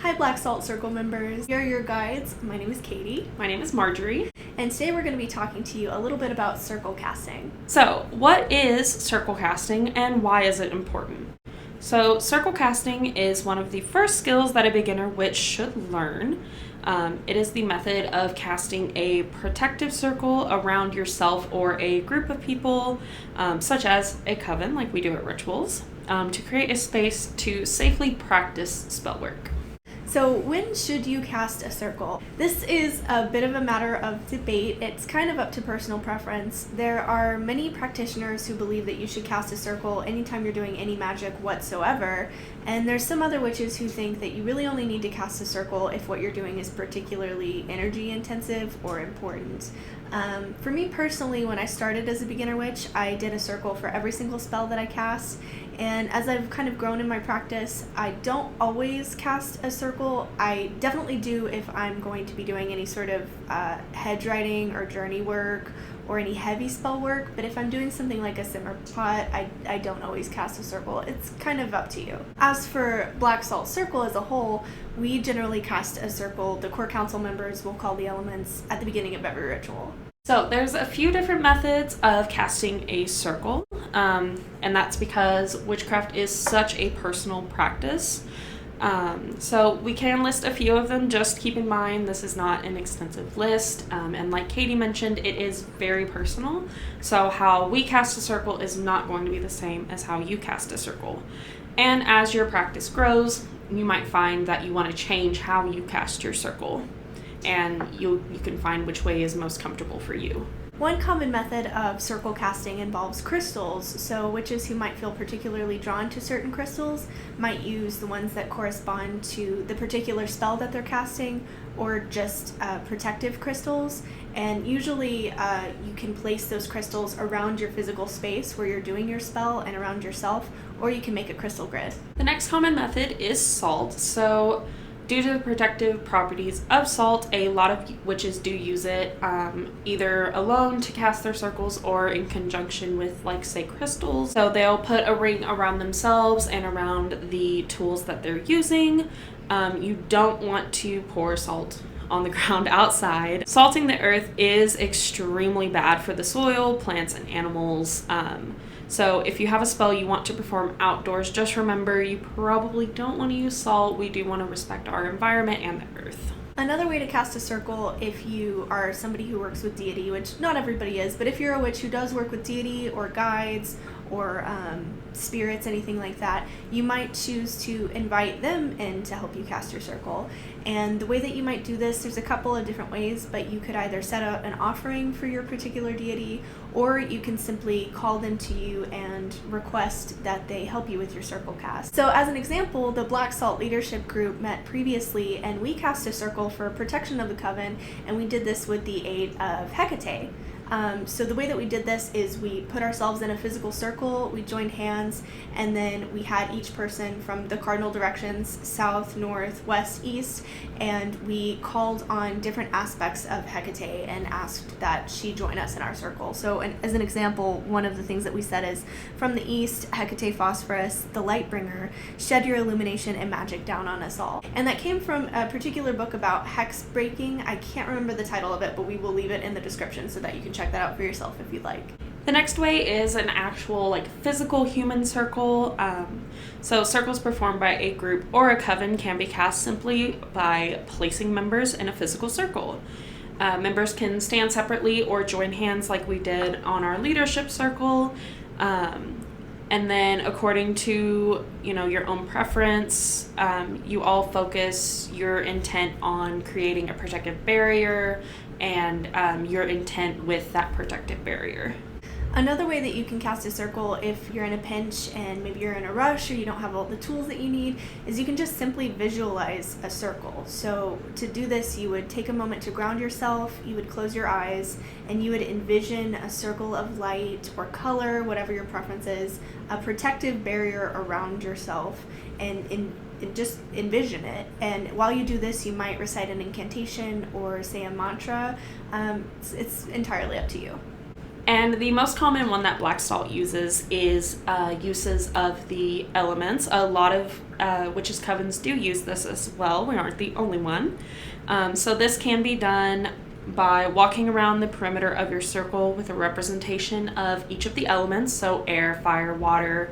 Hi Black Salt Circle members, we are your guides. My name is Katie. My name is Marjorie. And today we're going to be talking to you a little bit about circle casting. So, what is circle casting and why is it important? So, circle casting is one of the first skills that a beginner witch should learn. It is the method of casting a protective circle around yourself or a group of people, such as a coven, like we do at rituals, to create a space to safely practice spell work. So when should you cast a circle? This is a bit of a matter of debate. It's kind of up to personal preference. There are many practitioners who believe that you should cast a circle anytime you're doing any magic whatsoever, and there's some other witches who think that you really only need to cast a circle if what you're doing is particularly energy intensive or important. For me personally, when I started as a beginner witch, I did a circle for every single spell that I cast, and as I've kind of grown in my practice, I don't always cast a circle. I definitely do if I'm going to be doing any sort of hedge writing or journey work or any heavy spell work, but if I'm doing something like a simmer pot, I don't always cast a circle. It's kind of up to you. As for Black Salt Circle as a whole, we generally cast a circle. The core council members will call the elements at the beginning of every ritual. So there's a few different methods of casting a circle, and that's because witchcraft is such a personal practice. So we can list a few of them. Just keep in mind this is not an extensive list, and like Katie mentioned, it is very personal. So how we cast a circle is not going to be the same as how you cast a circle. And as your practice grows, you might find that you want to change how you cast your circle, and you can find which way is most comfortable for you. One common method of circle casting involves crystals, so witches who might feel particularly drawn to certain crystals might use the ones that correspond to the particular spell that they're casting, or just protective crystals. And usually you can place those crystals around your physical space where you're doing your spell and around yourself, or you can make a crystal grid. The next common method is salt. So due to the protective properties of salt, a lot of witches do use it either alone to cast their circles or in conjunction with, like, say, crystals. So they'll put a ring around themselves and around the tools that they're using. You don't want to pour salt on the ground outside. Salting the earth is extremely bad for the soil, plants, and animals. So if you have a spell you want to perform outdoors, just remember you probably don't want to use salt. We do want to respect our environment and the earth. Another way to cast a circle, if you are somebody who works with deity, which not everybody is, but if you're a witch who does work with deity or guides or spirits, anything like that, you might choose to invite them in to help you cast your circle. And the way that you might do this, there's a couple of different ways, but you could either set out an offering for your particular deity, or you can simply call them to you and request that they help you with your circle cast. So as an example, the Black Salt Leadership Group met previously, and we cast a circle for protection of the coven, and we did this with the aid of Hecate. So the way that we did this is we put ourselves in a physical circle, we joined hands, and then we had each person from the cardinal directions, south, north, west, east, and we called on different aspects of Hecate and asked that she join us in our circle. So as an example, one of the things that we said is, from the east, Hecate Phosphorus, the light bringer, shed your illumination and magic down on us all. And that came from a particular book about hex breaking. I can't remember the title of it, but we will leave it in the description so that you can check that out for yourself if you'd like. The next way is an actual, like, physical human circle. So circles performed by a group or a coven can be cast simply by placing members in a physical circle. Members can stand separately or join hands like we did on our leadership circle. And then according to, your own preference, you all focus your intent on creating a protective barrier and your intent with that protective barrier. Another way that you can cast a circle if you're in a pinch and maybe you're in a rush or you don't have all the tools that you need is you can just simply visualize a circle. So to do this, you would take a moment to ground yourself, you would close your eyes, and you would envision a circle of light or color, whatever your preference is, a protective barrier around yourself, and just envision it. And while you do this, you might recite an incantation or say a mantra. It's entirely up to you. And the most common one that black salt uses is uses of the elements. A lot of witches' covens do use this as well. We aren't the only one. So this can be done by walking around the perimeter of your circle with a representation of each of the elements, so air, fire, water,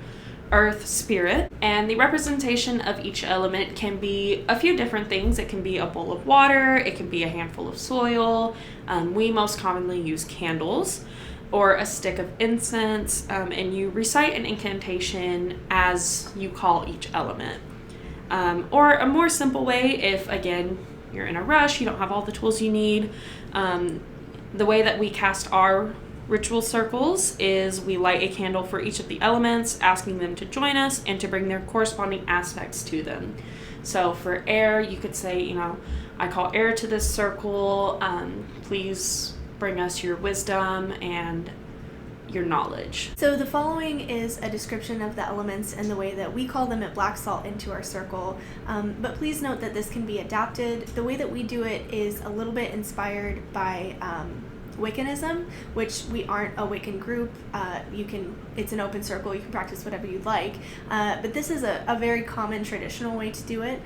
earth, spirit. And the representation of each element can be a few different things. It can be a bowl of water, it can be a handful of soil. We most commonly use candles or a stick of incense, and you recite an incantation as you call each element. Or a more simple way, if again you're in a rush, you don't have all the tools you need, the way that we cast our ritual circles is we light a candle for each of the elements, asking them to join us and to bring their corresponding aspects to them. So for air, you could say, I call air to this circle, please bring us your wisdom and your knowledge. So the following is a description of the elements and the way that we call them at Black Salt into our circle. But please note that this can be adapted. The way that we do it is a little bit inspired by Wiccanism, which we aren't a Wiccan group. It's an open circle, you can practice whatever you'd like. But this is a very common traditional way to do it.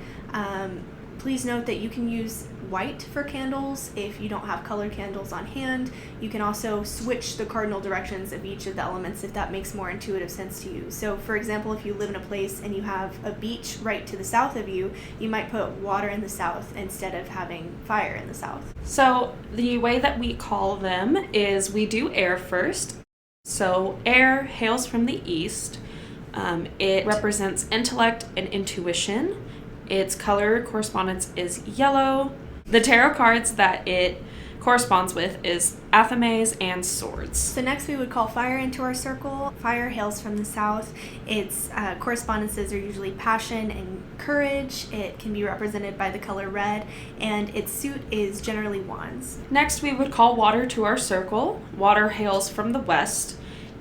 Please note that you can use white for candles if you don't have colored candles on hand. You can also switch the cardinal directions of each of the elements if that makes more intuitive sense to you. So for example, if you live in a place and you have a beach right to the south of you, you might put water in the south instead of having fire in the south. So the way that we call them is we do air first. So air hails from the east. It represents intellect and intuition. Its color correspondence is yellow. The tarot cards that it corresponds with is athames and swords. So next we would call fire into our circle. Fire hails from the south. Its correspondences are usually passion and courage. It can be represented by the color red, and its suit is generally wands. Next we would call water to our circle. Water hails from the west.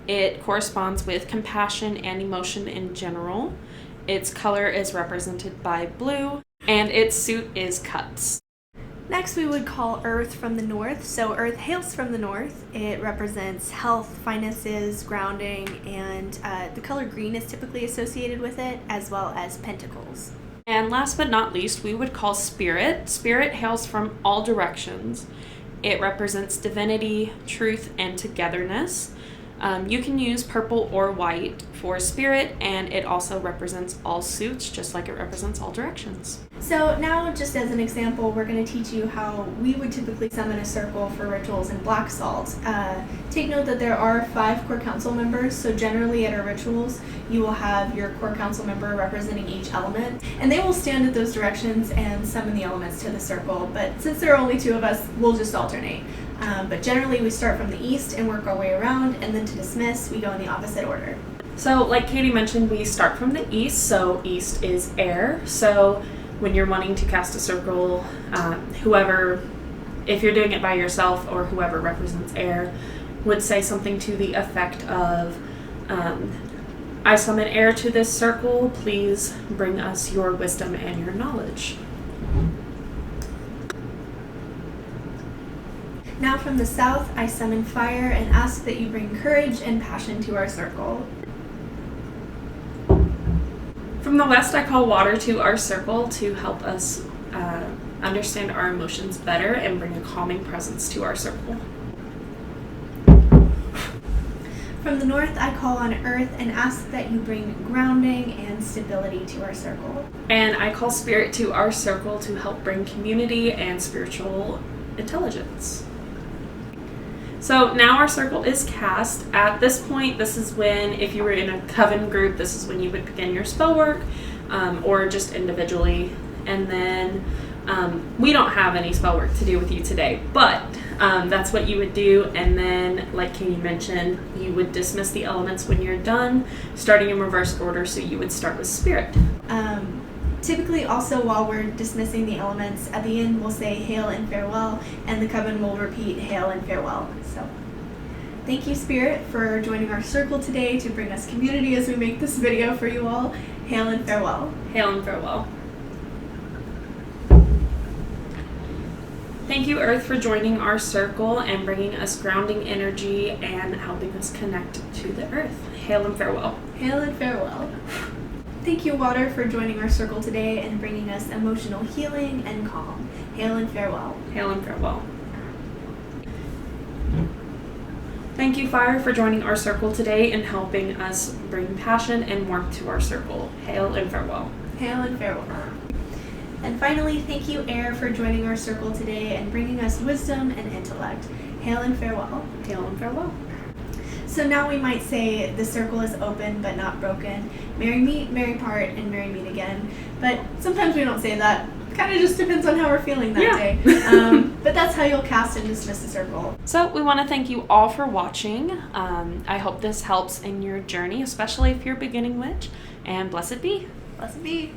It corresponds with compassion and emotion in general. Its color is represented by blue, and its suit is cups. Next, we would call earth from the north. So earth hails from the north. It represents health, finances, grounding, and the color green is typically associated with it, as well as pentacles. And last but not least, we would call spirit. Spirit hails from all directions. It represents divinity, truth, and togetherness. You can use purple or white for spirit, and it also represents all suits, just like it represents all directions. So now, just as an example, we're going to teach you how we would typically summon a circle for rituals in Black Salt. Take note that there are 5 core council members, so generally at our rituals, you will have your core council member representing each element, and they will stand at those directions and summon the elements to the circle, but since there are only 2 of us, we'll just alternate. But generally we start from the east and work our way around, and then to dismiss, we go in the opposite order. So like Katie mentioned, we start from the east, so east is air. So when you're wanting to cast a circle, whoever, if you're doing it by yourself or whoever represents air, would say something to the effect of, I summon air to this circle, please bring us your wisdom and your knowledge. Now from the south, I summon fire and ask that you bring courage and passion to our circle. From the west, I call water to our circle to help us understand our emotions better and bring a calming presence to our circle. From the north, I call on earth and ask that you bring grounding and stability to our circle. And I call spirit to our circle to help bring community and spiritual intelligence. So now our circle is cast. At this point, this is when, if you were in a coven group, this is when you would begin your spell work, or just individually. And then we don't have any spell work to do with you today, but that's what you would do. And then, like Katie mentioned, you would dismiss the elements when you're done, starting in reverse order. So you would start with spirit. Typically, also while we're dismissing the elements, at the end we'll say hail and farewell, and the coven will repeat hail and farewell. So, thank you, Spirit, for joining our circle today to bring us community as we make this video for you all. Hail and farewell. Hail and farewell. Thank you, Earth, for joining our circle and bringing us grounding energy and helping us connect to the Earth. Hail and farewell. Hail and farewell. Thank you, Water, for joining our circle today and bringing us emotional healing and calm. Hail and farewell. Hail and farewell. Thank you, Fire, for joining our circle today and helping us bring passion and warmth to our circle. Hail and farewell. Hail and farewell. And finally, thank you, Air, for joining our circle today and bringing us wisdom and intellect. Hail and farewell. Hail and farewell. So now we might say the circle is open but not broken. Merry meet, merry part, and merry meet again. But sometimes we don't say that. Kind of just depends on how we're feeling that day. But that's how you'll cast and dismiss the circle. So we want to thank you all for watching. I hope this helps in your journey, especially if you're a beginning witch. And blessed be. Blessed be.